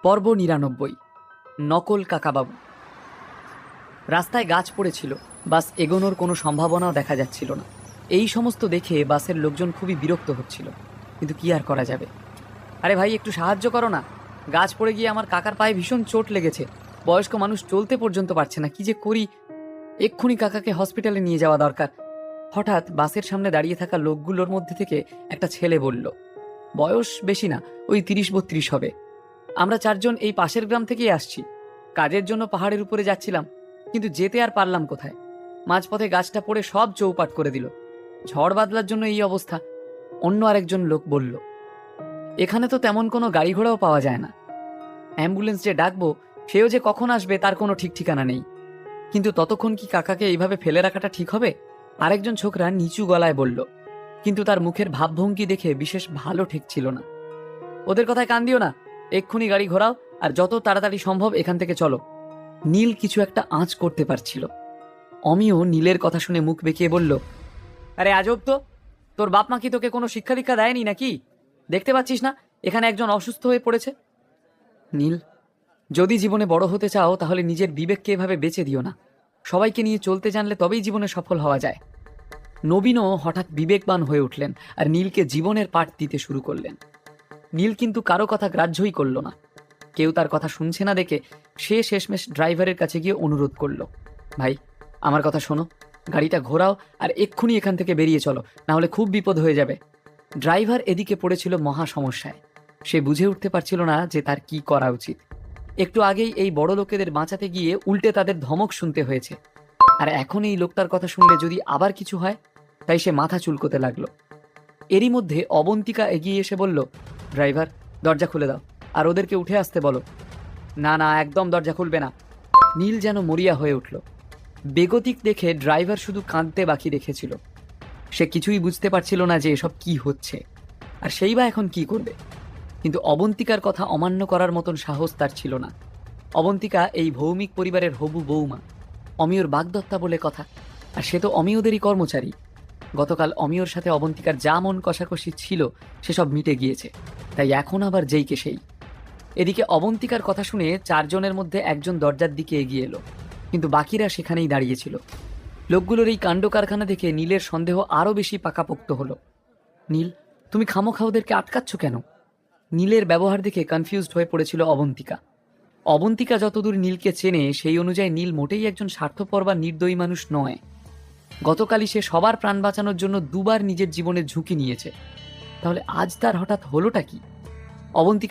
পর্ব ৯৯। নকল কাকাবাবু। রাস্তায় গাছ পড়েছিল, বাস এগোনোর কোনো সম্ভাবনাও দেখা যাচ্ছিল না। এই সমস্ত দেখে বাসের লোকজন খুবই বিরক্ত হচ্ছিল, কিন্তু কি আর করা যাবে। আরে ভাই, একটু সাহায্য করো না, গাছ পড়ে গিয়ে আমার কাকার পায়ে ভীষণ চোট লেগেছে, বয়স্ক মানুষ চলতে পর্যন্ত পারছে না, কি যে করি। এক্ষুনি কাকাকে হসপিটালে নিয়ে যাওয়া দরকার। হঠাৎ বাসের সামনে দাঁড়িয়ে থাকা লোকগুলোর মধ্যে থেকে একটা ছেলে বলল, বয়স বেশি না, ওই ৩০-৩২ হবে। আমরা চারজন এই পাশের গ্রাম থেকেই আসছি, কাজের জন্য পাহাড়ের উপরে যাচ্ছিলাম, কিন্তু যেতে আর পারলাম কোথায়। মাঝপথে গাছটা পড়ে সব চৌপাট করে দিল, ঝড় বাদলার জন্য এই অবস্থা। অন্য আরেকজন লোক বলল, এখানে তো তেমন কোনো গাড়ি ঘোড়াও পাওয়া যায় না, অ্যাম্বুলেন্স যে ডাকবো সেও যে কখন আসবে তার কোনো ঠিক ঠিকানা নেই, কিন্তু ততক্ষণ কি কাকাকে এইভাবে ফেলে রাখাটা ঠিক হবে? আরেকজন ছোকরা নিচু গলায় বলল, কিন্তু তার মুখের ভাবভঙ্গি দেখে বিশেষ ভালো ঠেকছিল না। ওদের কথায় কান দিও না, এক্ষুনি গাড়ি ঘোরাও আর যত তাড়াতাড়ি সম্ভব এখান থেকে চলো। নীল কিছু একটা আঁচ করতে পারছিল। অমিও নীলের কথা শুনে মুখ বেঁকিয়ে বলল, আরে আজব তো, তোর বাপ মা কি তোকে কোনো শিক্ষা দীক্ষা দেয়নি নাকি? দেখতে পাচ্ছিস না এখানে একজন অসুস্থ হয়ে পড়েছে? নীল, যদি জীবনে বড় হতে চাও তাহলে নিজের বিবেককে এভাবে বেচে দিও না। সবাইকে নিয়ে চলতে জানলে তবেই জীবনে সফল হওয়া যায়। নবীনও হঠাৎ বিবেকবান হয়ে উঠলেন আর নীলকে জীবনের পাঠ দিতে শুরু করলেন। নীল কিন্তু কারো কথা গ্রাহ্যই করল না। কেউ তার কথা শুনছে না দেখে সে শেষমেশ ড্রাইভারের কাছে গিয়ে অনুরোধ করলো, ভাই আমার কথা শোনো, গাড়িটা ঘোরাও আর এক্ষুনি এখান থেকে বেরিয়ে চলো, না হলে খুব বিপদ হয়ে যাবে। ড্রাইভার এদিকে পড়েছিল মহা সমস্যায়। সে বুঝে উঠতে পারছিল না যে তার কি করা উচিত। একটু আগেই এই বড় লোকেদের বাঁচাতে গিয়ে উল্টে তাদের ধমক শুনতে হয়েছে, আর এখন এই লোকটার কথা শুনলে যদি আবার কিছু হয়। তাই সে মাথা চুলকোতে লাগলো। এরই মধ্যে অবন্তিকা এগিয়ে এসে বলল, ড্রাইভার দরজা খুলে দাও আর ওদেরকে উঠে আসতে বলো। না না, একদম দরজা খুলবে না। নীল যেন মরিয়া হয়ে উঠল। বেগতিক দেখে ড্রাইভার শুধু কাঁদতে বাকি রেখেছিল। সে কিছুই বুঝতে পারছিল না যে এসব কি হচ্ছে, আর সেই বা এখন কি করবে। কিন্তু অবন্তিকার কথা অমান্য করার মতন সাহস তার ছিল না। অবন্তিকা এই ভৌমিক পরিবারের হবু বৌমা, অমিয়র বাগদত্তা বলে কথা, আর সে তো অমিয়দেরই কর্মচারী। গতকাল অমিয়র সাথে অবন্তিকার যা মন কষাকষি ছিল সেসব মিটে গিয়েছে, তাই এখন আবার যেইকে সেই। এদিকে অবন্তিকার কথা শুনে চারজনের মধ্যে একজন দরজার দিকে এগিয়ে এলো, কিন্তু বাকিরা সেখানেই দাঁড়িয়েছিল। লোকগুলোর এই কাণ্ড কারখানা দেখে নীলের সন্দেহ আরও বেশি পাকাপোক্ত হলো। নীল, তুমি খামোখা ওদেরকে আটকাচ্ছ কেন? নীলের ব্যবহার দেখে কনফিউজড হয়ে পড়েছিল অবন্তিকা। অবন্তিকা যতদূর নীলকে চেনে সেই অনুযায়ী নীল মোটেই একজন স্বার্থপর বা নির্দয়ী মানুষ নয়। গতকালই সে সবার প্রাণ বাঁচানোর জন্য দুবার নিজের জীবনের ঝুঁকি নিয়েছে, তাহলে আজ তার হঠাৎ হলোটা কি? অবন্তিকা